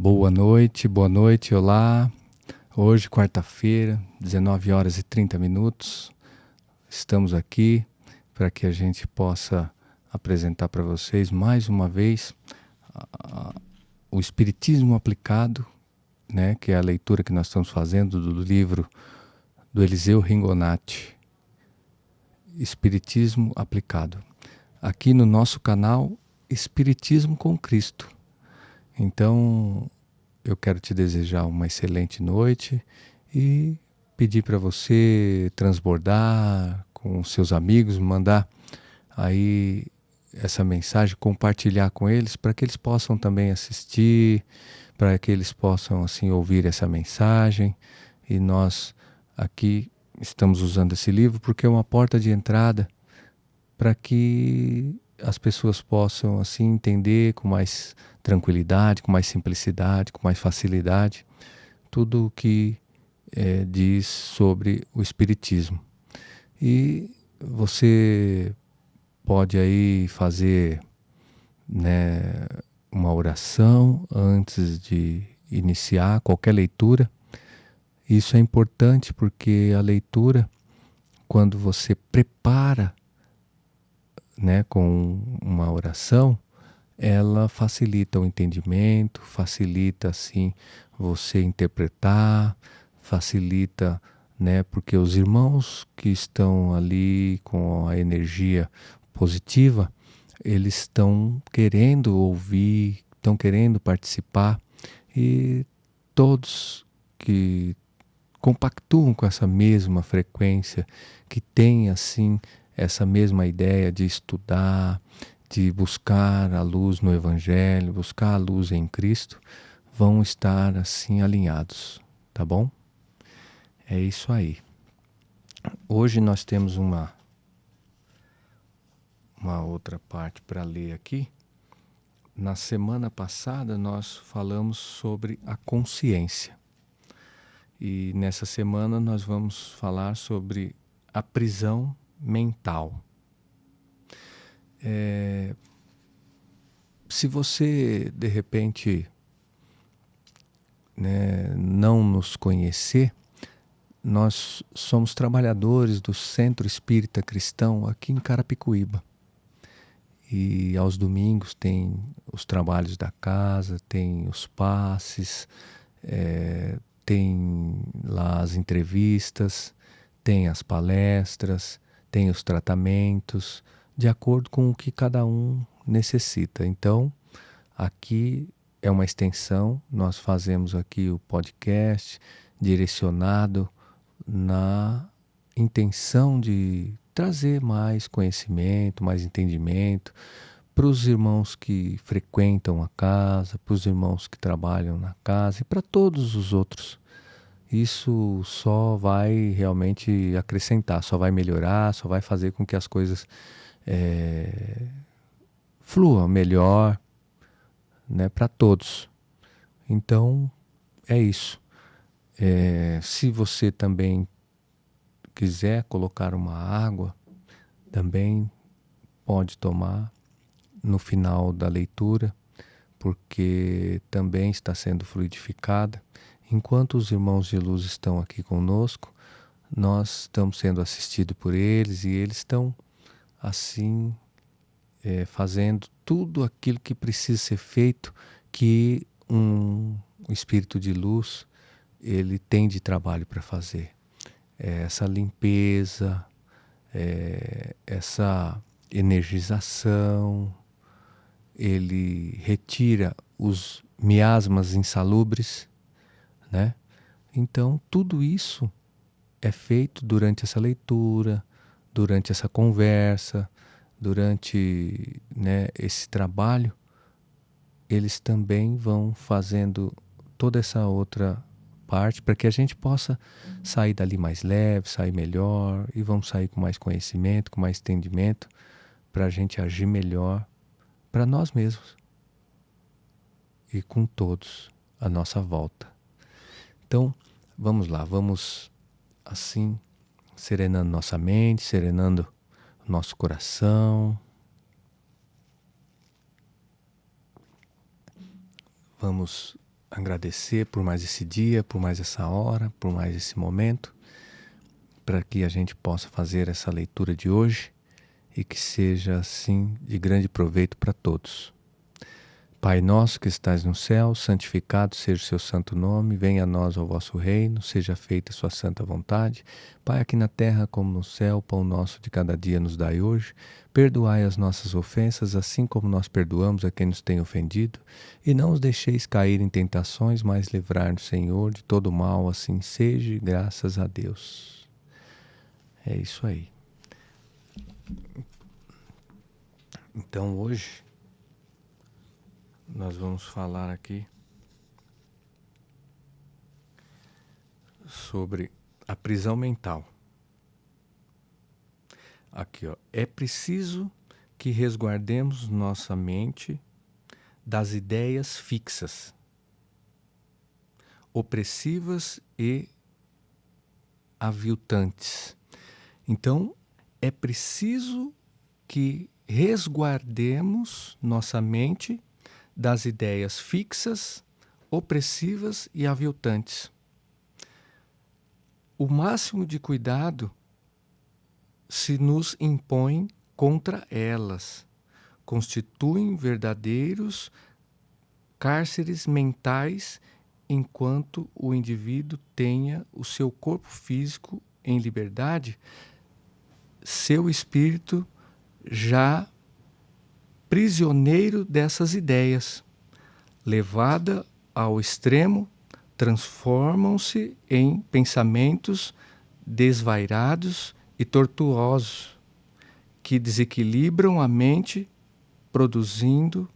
Boa noite, olá. Hoje, quarta-feira, 19 horas e 30 minutos. Estamos aqui para que a gente possa apresentar para vocês mais uma vez o Espiritismo aplicado, né, que é a leitura que nós estamos fazendo do livro do Eliseu Ringonati, Espiritismo aplicado. Aqui no nosso canal, Espiritismo com Cristo. Então, eu quero te desejar uma excelente noite e pedir para você transbordar com seus amigos, mandar aí essa mensagem, compartilhar com eles para que eles possam também assistir, para que eles possam assim ouvir essa mensagem. E nós aqui estamos usando esse livro porque é uma porta de entrada para que as pessoas possam assim entender com mais tranquilidade, com mais simplicidade, com mais facilidade tudo o que diz sobre o Espiritismo. E você pode aí fazer, né, uma oração antes de iniciar qualquer leitura. Isso é importante porque a leitura, quando você prepara, né, com uma oração, ela facilita o entendimento, facilita assim você interpretar, facilita, né, porque os irmãos que estão ali com a energia positiva, eles estão querendo ouvir, estão querendo participar, e todos que compactuam com essa mesma frequência, que têm assim essa mesma ideia de estudar, de buscar a luz no Evangelho, buscar a luz em Cristo, vão estar assim alinhados, tá bom? É isso aí. Hoje nós temos uma outra parte para ler aqui. Na semana passada nós falamos sobre a consciência. E nessa semana nós vamos falar sobre a prisão mental. Se você, de repente, né, não nos conhecer, nós somos trabalhadores do Centro Espírita Cristão aqui em Carapicuíba. E aos domingos tem os trabalhos da casa, tem os passes, tem lá as entrevistas, tem as palestras, tem os tratamentos, de acordo com o que cada um necessita. Então, aqui é uma extensão, nós fazemos aqui o podcast direcionado na intenção de trazer mais conhecimento, mais entendimento para os irmãos que frequentam a casa, para os irmãos que trabalham na casa e para todos os outros. Isso só vai realmente acrescentar, só vai melhorar, só vai fazer com que as coisas fluam melhor, né, para todos. Então, é isso. Se você também quiser colocar uma água, também pode tomar no final da leitura, porque também está sendo fluidificada. Enquanto os irmãos de luz estão aqui conosco, nós estamos sendo assistidos por eles e eles estão assim fazendo tudo aquilo que precisa ser feito, que um espírito de luz ele tem de trabalho para fazer. Essa limpeza, essa energização, ele retira os miasmas insalubres, né? Então, tudo isso é feito durante essa leitura, durante essa conversa, durante, né, esse trabalho. Eles também vão fazendo toda essa outra parte para que a gente possa sair dali mais leve, sair melhor, e vamos sair com mais conhecimento, com mais entendimento, para a gente agir melhor para nós mesmos e com todos à nossa volta. Então, vamos lá, vamos assim serenando nossa mente, serenando nosso coração. Vamos agradecer por mais esse dia, por mais essa hora, por mais esse momento, para que a gente possa fazer essa leitura de hoje e que seja, assim, de grande proveito para todos. Pai nosso que estais no céu, santificado seja o seu santo nome, venha a nós o vosso reino, seja feita a sua santa vontade. Pai, aqui na terra como no céu, o pão nosso de cada dia nos dai hoje. Perdoai as nossas ofensas, assim como nós perdoamos a quem nos tem ofendido. E não os deixeis cair em tentações, mas livrai-nos, Senhor, de todo mal, assim seja, graças a Deus. É isso aí. Então hoje nós vamos falar aqui sobre a prisão mental. Aqui, ó, é preciso que resguardemos nossa mente das ideias fixas, opressivas e aviltantes. Então, é preciso que resguardemos nossa mente das ideias fixas, opressivas e aviltantes. O máximo de cuidado se nos impõe contra elas, constituem verdadeiros cárceres mentais enquanto o indivíduo tenha o seu corpo físico em liberdade, seu espírito já prisioneiro dessas ideias, levada ao extremo, transformam-se em pensamentos desvairados e tortuosos, que desequilibram a mente, produzindo,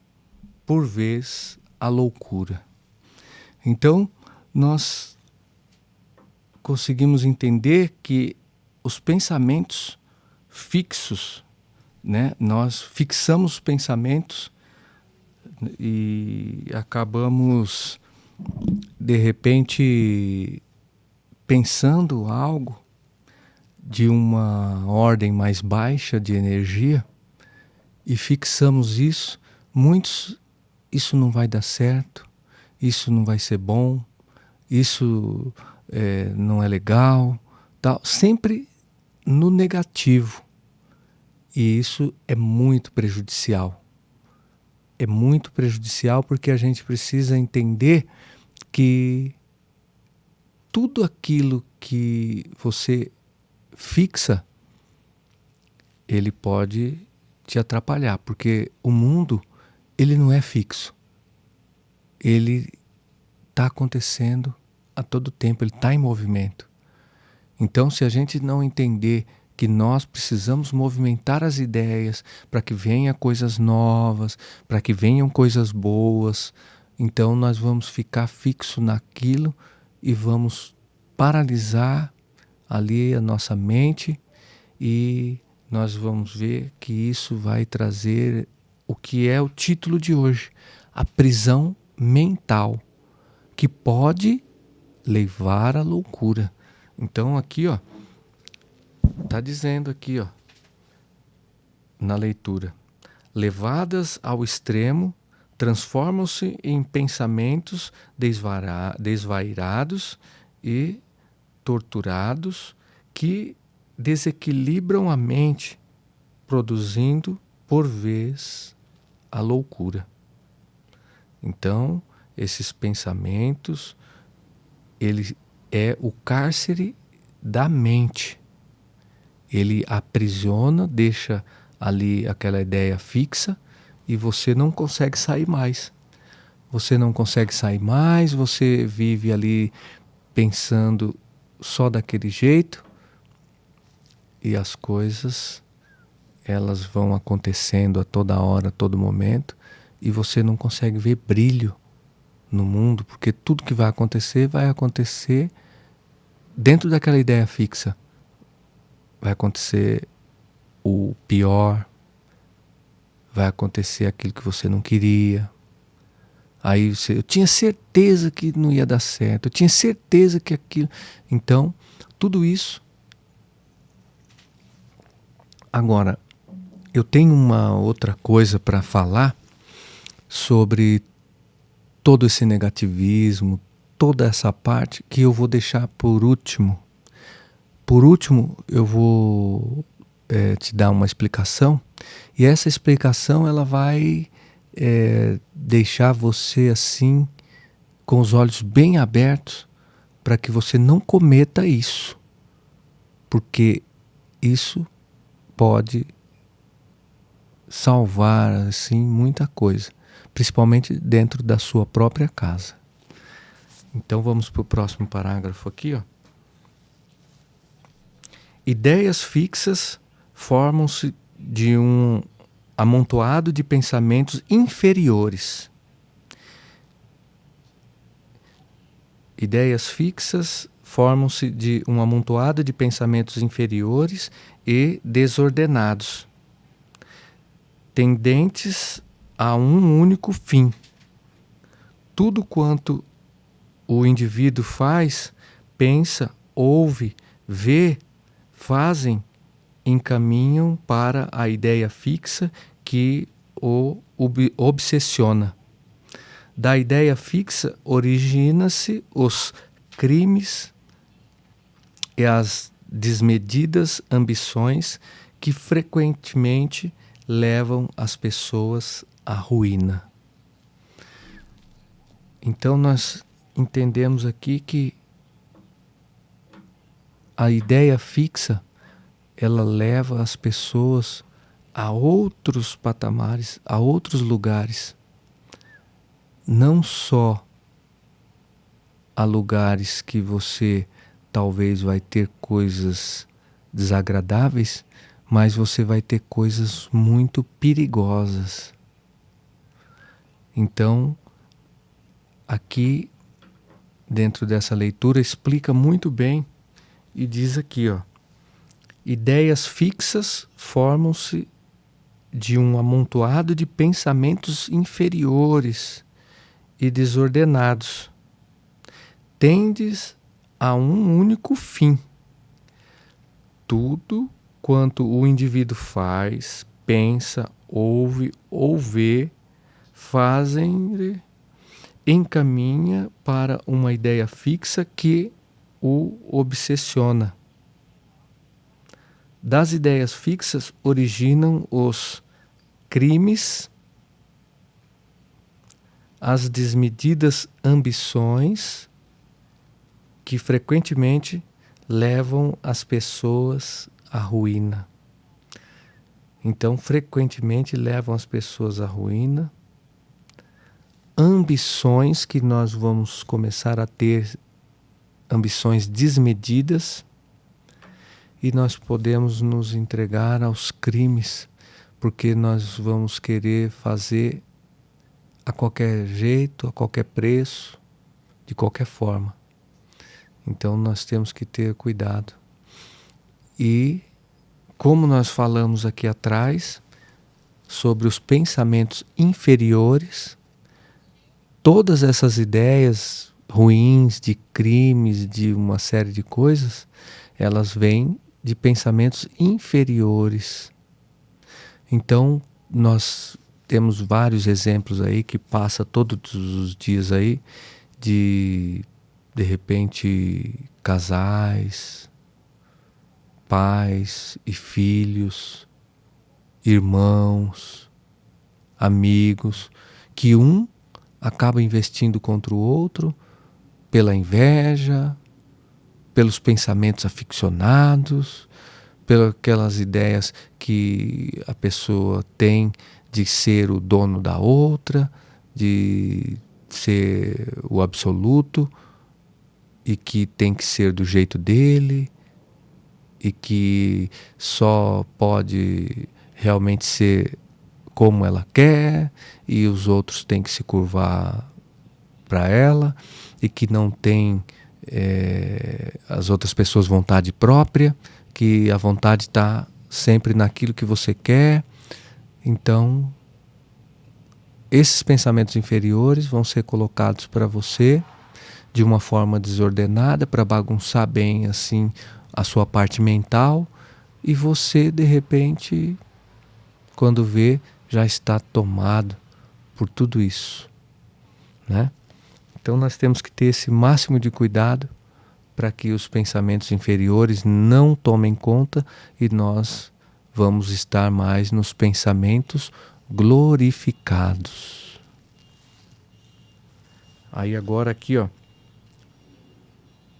por vez, a loucura. Então, nós conseguimos entender que os pensamentos fixos, né? Nós fixamos pensamentos e acabamos, de repente, pensando algo de uma ordem mais baixa de energia e fixamos isso. Muitos, isso não vai dar certo, isso não vai ser bom, isso não é legal, tal, sempre no negativo. E isso é muito prejudicial. É muito prejudicial porque a gente precisa entender que tudo aquilo que você fixa, ele pode te atrapalhar, porque o mundo, ele não é fixo. Ele está acontecendo a todo tempo, ele está em movimento. Então, se a gente não entender que nós precisamos movimentar as ideias para que venham coisas novas, para que venham coisas boas, então nós vamos ficar fixo naquilo e vamos paralisar ali a nossa mente e nós vamos ver que isso vai trazer o que é o título de hoje, a prisão mental, que pode levar à loucura. Então aqui, ó, está dizendo aqui, ó, na leitura, levadas ao extremo, transformam-se em pensamentos desvairados e torturados que desequilibram a mente, produzindo, por vez, a loucura. Então, esses pensamentos, ele é o cárcere da mente. Ele aprisiona, deixa ali aquela ideia fixa e você não consegue sair mais. Você não consegue sair mais, você vive ali pensando só daquele jeito e as coisas, elas vão acontecendo a toda hora, a todo momento e você não consegue ver brilho no mundo, porque tudo que vai acontecer dentro daquela ideia fixa. Vai acontecer o pior, vai acontecer aquilo que você não queria. Aí eu tinha certeza que não ia dar certo, eu tinha certeza que aquilo... Então, tudo isso... Agora, eu tenho uma outra coisa para falar sobre todo esse negativismo, toda essa parte que eu vou deixar por último. Por último, eu vou te dar uma explicação, e essa explicação ela vai deixar você assim com os olhos bem abertos para que você não cometa isso, porque isso pode salvar assim muita coisa, principalmente dentro da sua própria casa. Então vamos para o próximo parágrafo aqui, ó. Ideias fixas formam-se de um amontoado de pensamentos inferiores. Ideias fixas formam-se de um amontoado de pensamentos inferiores e desordenados, tendentes a um único fim. Tudo quanto o indivíduo faz, pensa, ouve, vê, fazem, encaminham para a ideia fixa que o obsessiona. Da ideia fixa origina-se os crimes e as desmedidas ambições que frequentemente levam as pessoas à ruína. Então nós entendemos aqui que a ideia fixa ela leva as pessoas a outros patamares, a outros lugares. Não só a lugares que você talvez vai ter coisas desagradáveis, mas você vai ter coisas muito perigosas. Então, aqui, dentro dessa leitura, explica muito bem e diz aqui, ó, ideias fixas formam-se de um amontoado de pensamentos inferiores e desordenados, tendes a um único fim. Tudo quanto o indivíduo faz, pensa, ouve ou vê, fazem, encaminha para uma ideia fixa que o obsessiona. Das ideias fixas originam os crimes, as desmedidas ambições que frequentemente levam as pessoas à ruína. Então, frequentemente levam as pessoas à ruína. Ambições que nós vamos começar a ter, ambições desmedidas, e nós podemos nos entregar aos crimes, porque nós vamos querer fazer a qualquer jeito, a qualquer preço, de qualquer forma. Então nós temos que ter cuidado. E como nós falamos aqui atrás sobre os pensamentos inferiores, todas essas ideias ruins de crimes, de uma série de coisas, elas vêm de pensamentos inferiores. Então nós temos vários exemplos aí que passa todos os dias aí de repente casais, pais e filhos, irmãos, amigos, que um acaba investindo contra o outro pela inveja, pelos pensamentos aficionados, pelas aquelas ideias que a pessoa tem de ser o dono da outra, de ser o absoluto e que tem que ser do jeito dele e que só pode realmente ser como ela quer e os outros têm que se curvar para ela e que não tem as outras pessoas vontade própria, que a vontade está sempre naquilo que você quer. Então, esses pensamentos inferiores vão ser colocados para você de uma forma desordenada, para bagunçar bem assim a sua parte mental, e você, de repente, quando vê, já está tomado por tudo isso. né? Então nós temos que ter esse máximo de cuidado para que os pensamentos inferiores não tomem conta e nós vamos estar mais nos pensamentos glorificados. Aí agora aqui, ó,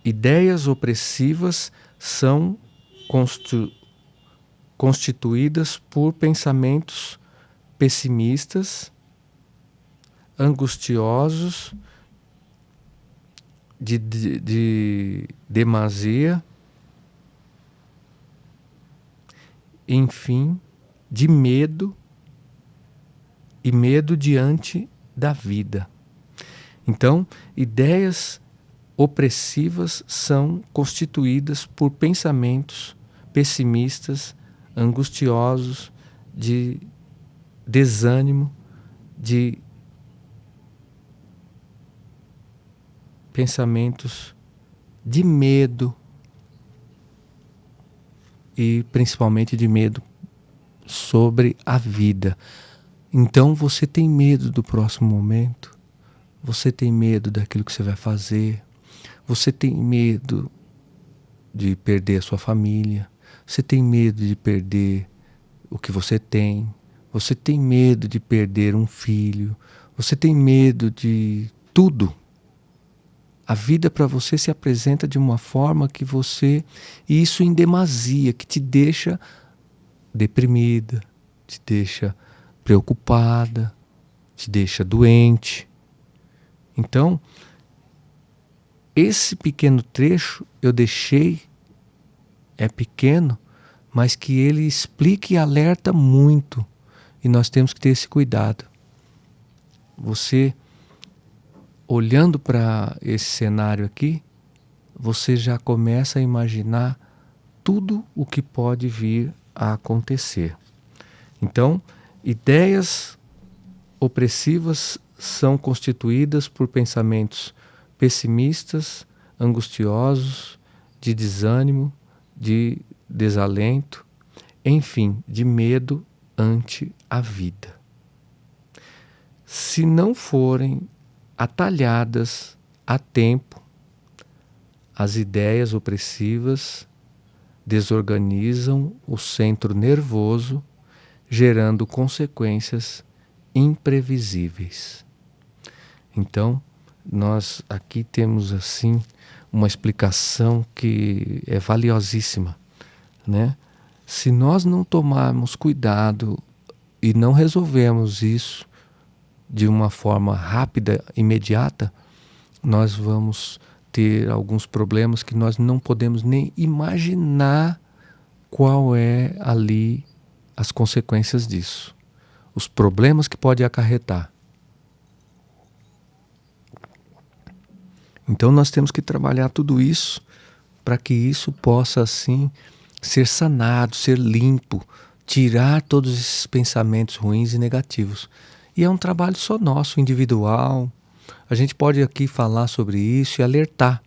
ideias opressivas são constituídas por pensamentos pessimistas, angustiosos, de demasia, enfim, de medo e medo diante da vida. Então, ideias opressivas são constituídas por pensamentos pessimistas, angustiosos, de desânimo, de pensamentos de medo e principalmente de medo sobre a vida. Então você tem medo do próximo momento, você tem medo daquilo que você vai fazer, você tem medo de perder a sua família, você tem medo de perder o que você tem medo de perder um filho, você tem medo de tudo. A vida para você se apresenta de uma forma que você, e isso em demasia, que te deixa deprimida, te deixa preocupada, te deixa doente. Então, esse pequeno trecho eu deixei, é pequeno, mas que ele explica e alerta muito. E nós temos que ter esse cuidado. Você, olhando para esse cenário aqui, você já começa a imaginar tudo o que pode vir a acontecer. Então, ideias opressivas são constituídas por pensamentos pessimistas, angustiosos, de desânimo, de desalento, enfim, de medo ante a vida. Se não forem atalhadas a tempo, as ideias opressivas desorganizam o centro nervoso, gerando consequências imprevisíveis. Então, nós aqui temos assim uma explicação que é valiosíssima, né? Se nós não tomarmos cuidado e não resolvermos isso de uma forma rápida, imediata, nós vamos ter alguns problemas que nós não podemos nem imaginar qual é ali as consequências disso, os problemas que pode acarretar. Então nós temos que trabalhar tudo isso para que isso possa assim ser sanado, ser limpo, tirar todos esses pensamentos ruins e negativos. E é um trabalho só nosso, individual. A gente pode aqui falar sobre isso e alertar.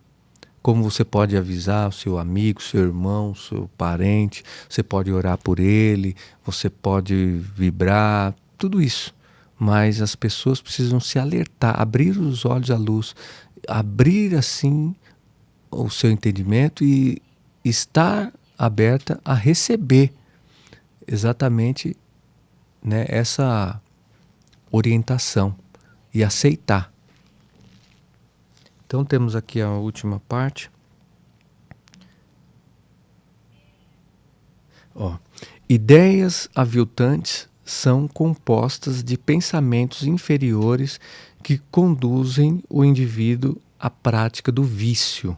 Como você pode avisar o seu amigo, seu irmão, seu parente, você pode orar por ele, você pode vibrar, tudo isso. Mas as pessoas precisam se alertar, abrir os olhos à luz, abrir assim o seu entendimento e estar aberta a receber exatamente, né, essa orientação e aceitar. Então temos aqui a última parte. Ideias aviltantes são compostas de pensamentos inferiores que conduzem o indivíduo à prática do vício.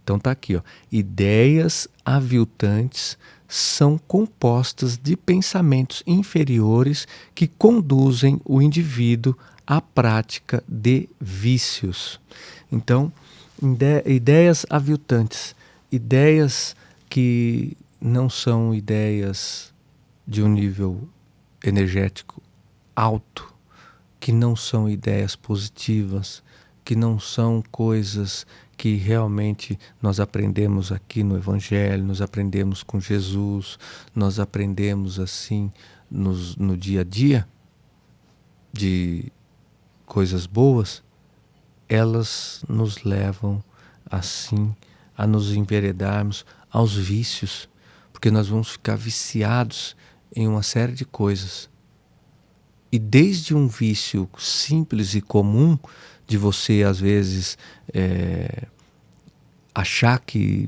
Então tá aqui, ó. Ideias aviltantes são compostas de pensamentos inferiores que conduzem o indivíduo à prática de vícios. Então, ideias aviltantes, ideias que não são ideias de um nível energético alto, que não são ideias positivas, que não são coisas que realmente nós aprendemos aqui no Evangelho, nós aprendemos com Jesus, nós aprendemos assim no dia a dia, coisas boas, elas nos levam assim a nos enveredarmos aos vícios, porque nós vamos ficar viciados em uma série de coisas. E desde um vício simples e comum, de você às vezes achar que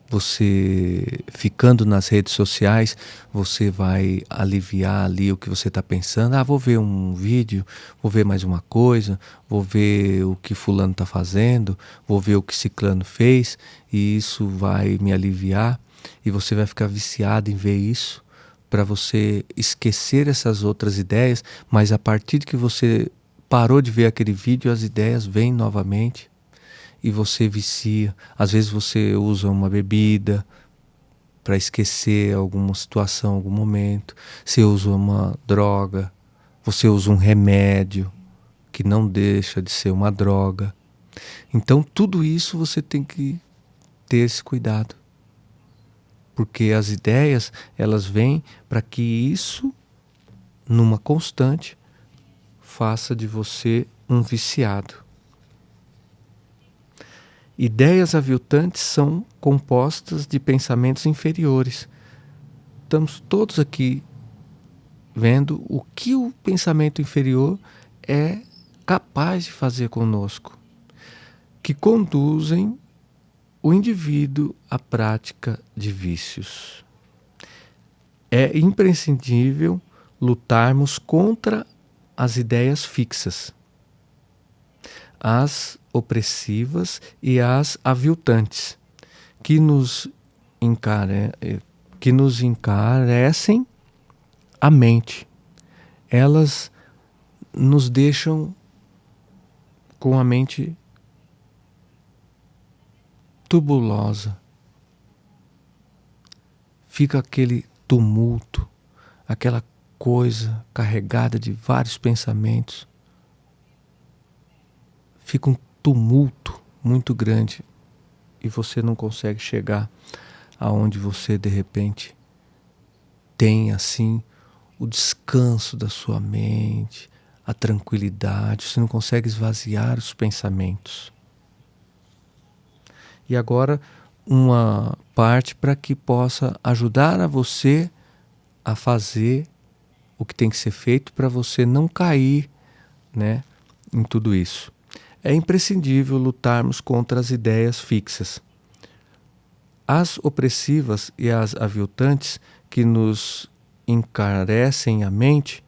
você ficando nas redes sociais, você vai aliviar ali o que você está pensando. Vou ver um vídeo, vou ver mais uma coisa, vou ver o que fulano está fazendo, vou ver o que ciclano fez, e isso vai me aliviar. E você vai ficar viciado em ver isso, para você esquecer essas outras ideias, mas a partir de que você parou de ver aquele vídeo, as ideias vêm novamente. E você vicia. Às vezes você usa uma bebida para esquecer alguma situação, algum momento. Você usa uma droga. Você usa um remédio que não deixa de ser uma droga. Então tudo isso você tem que ter esse cuidado. Porque as ideias, elas vêm para que isso, numa constante, faça de você um viciado. Ideias aviltantes são compostas de pensamentos inferiores. Estamos todos aqui vendo o que o pensamento inferior é capaz de fazer conosco, que conduzem o indivíduo à prática de vícios. É imprescindível lutarmos contra as ideias fixas, as opressivas e as aviltantes, que nos encarecem a mente. Elas nos deixam com a mente tubulosa. Fica aquele tumulto, aquela coisa carregada de vários pensamentos. Fica um tumulto muito grande e você não consegue chegar aonde você de repente tem assim o descanso da sua mente, a tranquilidade. Você não consegue esvaziar os pensamentos. E agora uma parte para que possa ajudar a você a fazer o que tem que ser feito para você não cair, né, em tudo isso. É imprescindível lutarmos contra as ideias fixas. As opressivas e as aviltantes que nos encarecem a mente,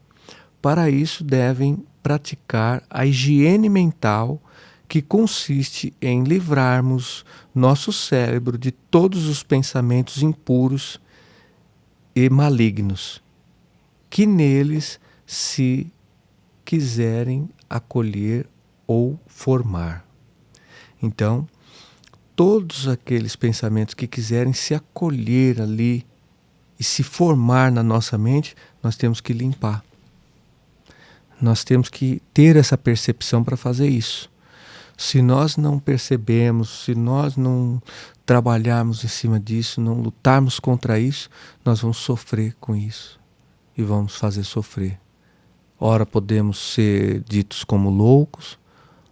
para isso devem praticar a higiene mental, que consiste em livrarmos nosso cérebro de todos os pensamentos impuros e malignos, que neles se quiserem acolher ou formar. Então, todos aqueles pensamentos que quiserem se acolher ali e se formar na nossa mente, nós temos que limpar. Nós temos que ter essa percepção para fazer isso. Se nós não percebemos, se nós não trabalharmos em cima disso, não lutarmos contra isso, nós vamos sofrer com isso e vamos fazer sofrer. Ora podemos ser ditos como loucos,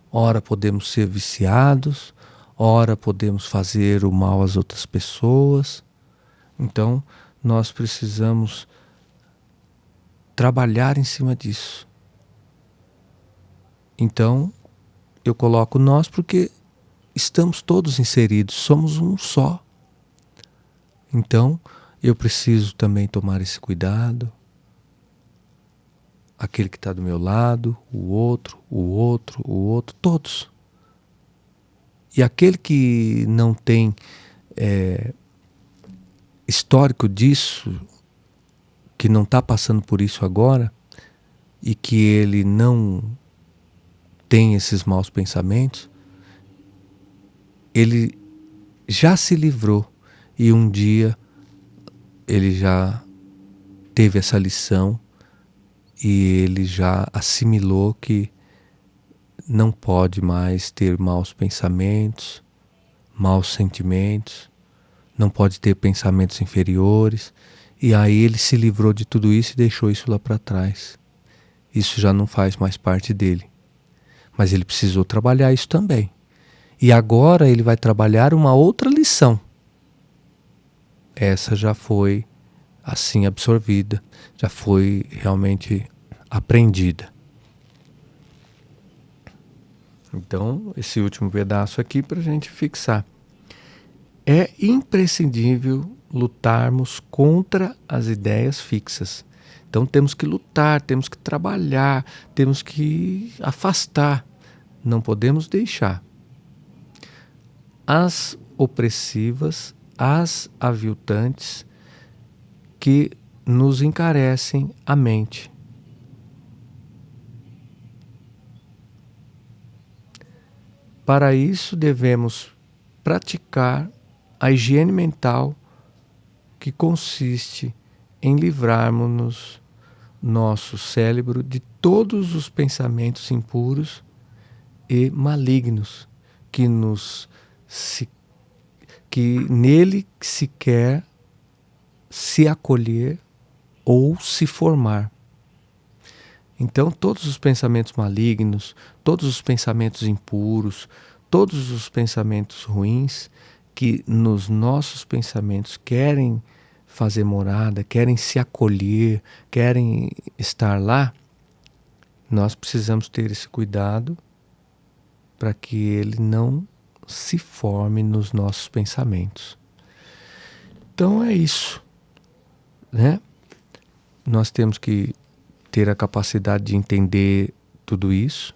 ora podemos ser viciados, ora podemos fazer o mal às outras pessoas. Então nós precisamos trabalhar em cima disso. Então eu coloco nós porque estamos todos inseridos, somos um só. Então eu preciso também tomar esse cuidado. Aquele que está do meu lado, o outro, todos. E aquele que não tem histórico disso, que não está passando por isso agora, e que ele não tem esses maus pensamentos, ele já se livrou e um dia ele já teve essa lição e ele já assimilou que não pode mais ter maus pensamentos, maus sentimentos, não pode ter pensamentos inferiores, e aí ele se livrou de tudo isso e deixou isso lá para trás. Isso já não faz mais parte dele. mas ele precisou trabalhar isso também. E agora ele vai trabalhar uma outra lição. Essa já foi assim absorvida, já foi realmente aprendida. Então, esse último pedaço aqui para a gente fixar. É imprescindível lutarmos contra as ideias fixas. Então temos que lutar, temos que trabalhar, temos que afastar. Não podemos deixar. As opressivas, as aviltantes que nos encarecem a mente. Para isso devemos praticar a higiene mental, que consiste em livrarmos nosso cérebro de todos os pensamentos impuros e malignos que nele se quer se acolher ou se formar. Então, todos os pensamentos malignos, todos os pensamentos impuros, todos os pensamentos ruins que nos nossos pensamentos querem fazer morada, querem se acolher, querem estar lá, nós precisamos ter esse cuidado para que ele não se forme nos nossos pensamentos. Então é isso, né? Nós temos que ter a capacidade de entender tudo isso.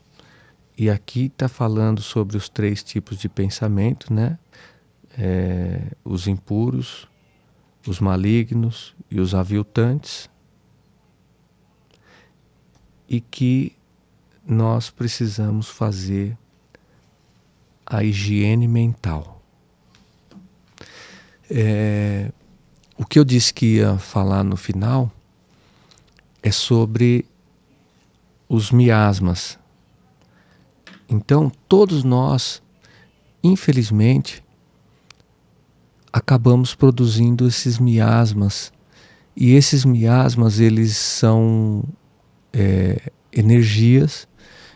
E aqui está falando sobre os 3 tipos de pensamento, né? Os impuros, os malignos e os aviltantes. E que nós precisamos fazer a higiene mental. O que eu disse que ia falar no final é sobre os miasmas. Então, todos nós, infelizmente, acabamos produzindo esses miasmas. E esses miasmas, eles são energias,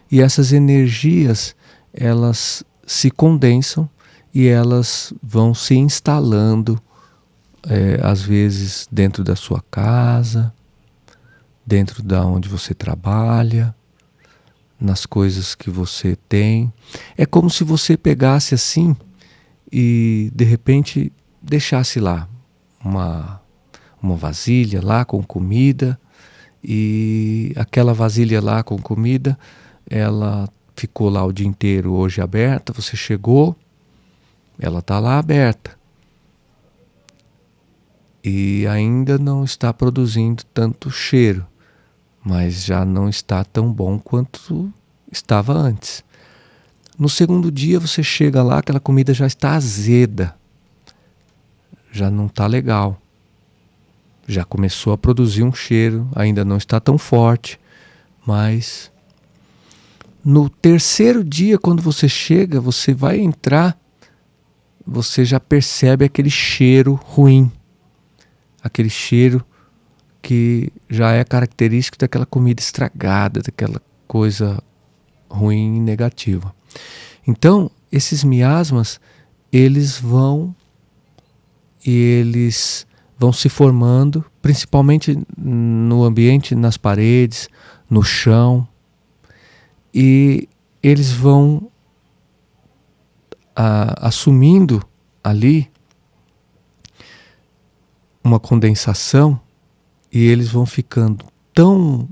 e essas energias, elas se condensam e elas vão se instalando, às vezes dentro da sua casa, dentro da onde você trabalha, nas coisas que você tem. É como se você pegasse assim e de repente deixasse lá uma vasilha lá com comida, e aquela vasilha lá com comida, ela ficou lá o dia inteiro hoje aberta, você chegou, ela está lá aberta. E ainda não está produzindo tanto cheiro, mas já não está tão bom quanto estava antes. No segundo dia você chega lá, aquela comida já está azeda, já não está legal. Já começou a produzir um cheiro, ainda não está tão forte, mas no terceiro dia, quando você chega, você vai entrar, você já percebe aquele cheiro ruim, aquele cheiro que já é característico daquela comida estragada, daquela coisa ruim e negativa. Então, esses miasmas, eles vão se formando, principalmente no ambiente, nas paredes, no chão, e eles vão assumindo ali uma condensação, e eles vão ficando tão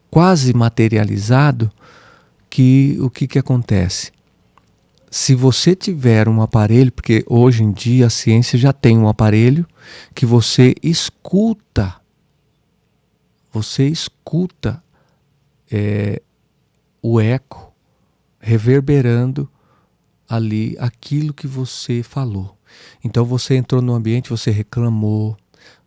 quase materializado que o que acontece? Se você tiver um aparelho, porque hoje em dia a ciência já tem um aparelho que você escuta o eco reverberando ali aquilo que você falou. Então você entrou no ambiente, você reclamou,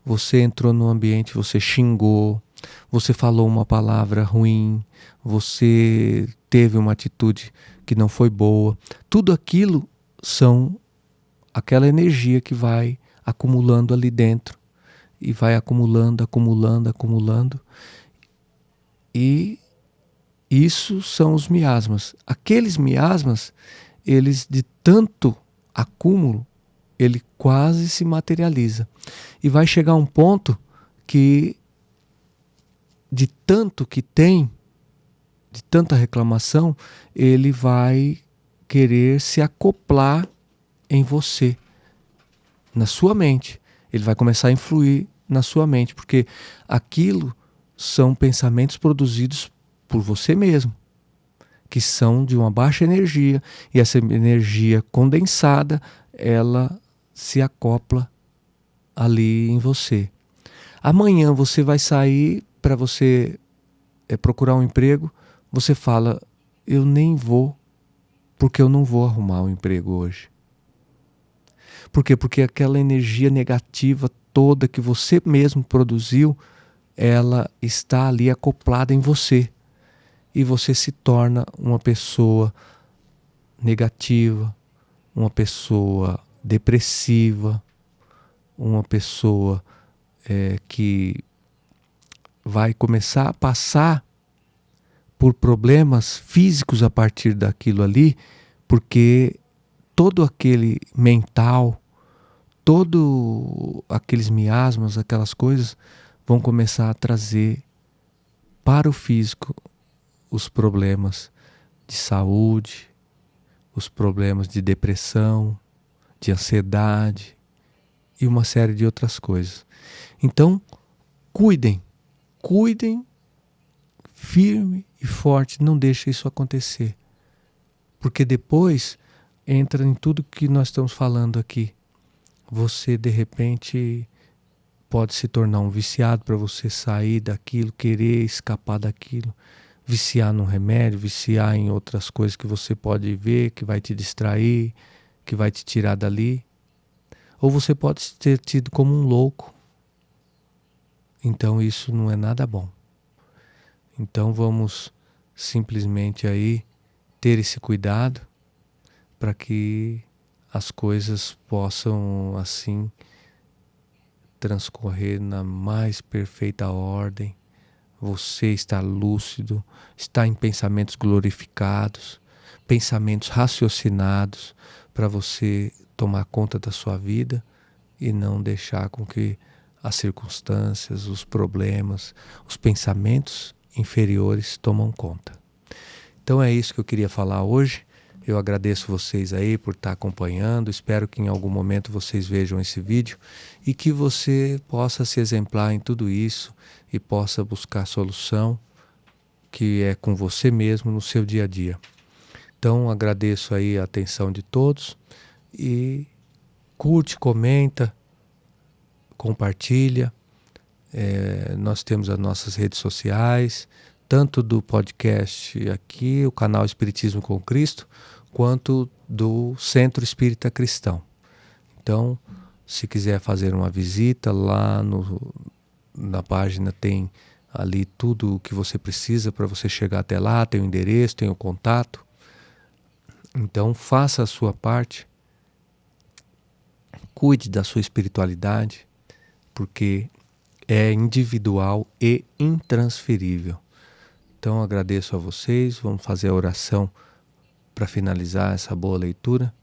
você entrou no ambiente, você xingou, você falou uma palavra ruim, você teve uma atitude que não foi boa. Tudo aquilo são aquela energia que vai acumulando ali dentro, e vai acumulando, e Isso são os miasmas. Aqueles miasmas, eles de tanto acúmulo, ele quase se materializa. E vai chegar um ponto que, de tanto que tem, de tanta reclamação, ele vai querer se acoplar em você, na sua mente. Ele vai começar a influir na sua mente, porque aquilo são pensamentos produzidos por você mesmo, que são de uma baixa energia, e essa energia condensada, ela se acopla ali em você. Amanhã você vai sair para você procurar um emprego, você fala, eu nem vou, porque eu não vou arrumar um emprego hoje. Por quê? Porque aquela energia negativa toda que você mesmo produziu, ela está ali acoplada em você. E você se torna uma pessoa negativa, uma pessoa depressiva, uma pessoa que vai começar a passar por problemas físicos a partir daquilo ali, porque todo aquele mental, todo aqueles miasmas, aquelas coisas, vão começar a trazer para o físico os problemas de saúde, os problemas de depressão, de ansiedade e uma série de outras coisas. Então, cuidem firme e forte, não deixe isso acontecer. Porque depois entra em tudo que nós estamos falando aqui. Você, de repente, pode se tornar um viciado para você sair daquilo, querer escapar daquilo. Viciar num remédio, viciar em outras coisas que você pode ver, que vai te distrair, que vai te tirar dali. Ou você pode ter tido como um louco. Então isso não é nada bom. Então vamos simplesmente aí ter esse cuidado para que as coisas possam assim transcorrer na mais perfeita ordem. Você está lúcido, está em pensamentos glorificados, pensamentos raciocinados para você tomar conta da sua vida e não deixar com que as circunstâncias, os problemas, os pensamentos inferiores tomam conta. Então é isso que eu queria falar hoje. Eu agradeço vocês aí por estar acompanhando, espero que em algum momento vocês vejam esse vídeo e que você possa se exemplar em tudo isso e possa buscar solução que é com você mesmo no seu dia a dia. Então agradeço aí a atenção de todos e curte, comenta, compartilha. Nós temos as nossas redes sociais, tanto do podcast aqui, o canal Espiritismo com Cristo, quanto do Centro Espírita Cristão. Então, se quiser fazer uma visita lá na página, tem ali tudo o que você precisa para você chegar até lá, tem o endereço, tem o contato. Então, faça a sua parte, cuide da sua espiritualidade, porque é individual e intransferível. Então agradeço a vocês, vamos fazer a oração para finalizar essa boa leitura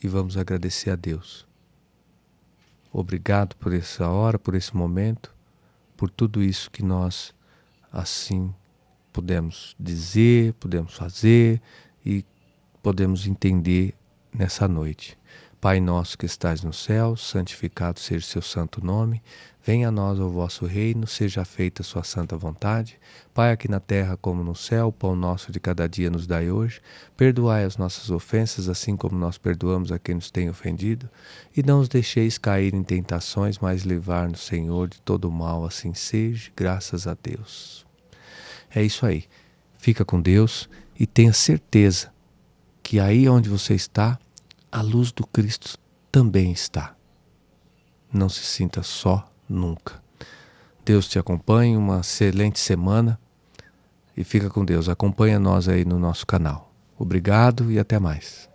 e vamos agradecer a Deus. Obrigado por essa hora, por esse momento, por tudo isso que nós assim podemos dizer, podemos fazer e podemos entender nessa noite. Pai nosso que estais no céu, santificado seja o seu santo nome. Venha a nós o vosso reino, seja feita a sua santa vontade. Pai, aqui na terra como no céu, o pão nosso de cada dia nos dai hoje. Perdoai as nossas ofensas, assim como nós perdoamos a quem nos tem ofendido. E não os deixeis cair em tentações, mas livrai-nos, Senhor, de todo o mal, assim seja, graças a Deus. É isso aí. Fica com Deus e tenha certeza que aí onde você está, a luz do Cristo também está. Não se sinta só nunca. Deus te acompanhe, uma excelente semana e fica com Deus. Acompanha nós aí no nosso canal. Obrigado e até mais.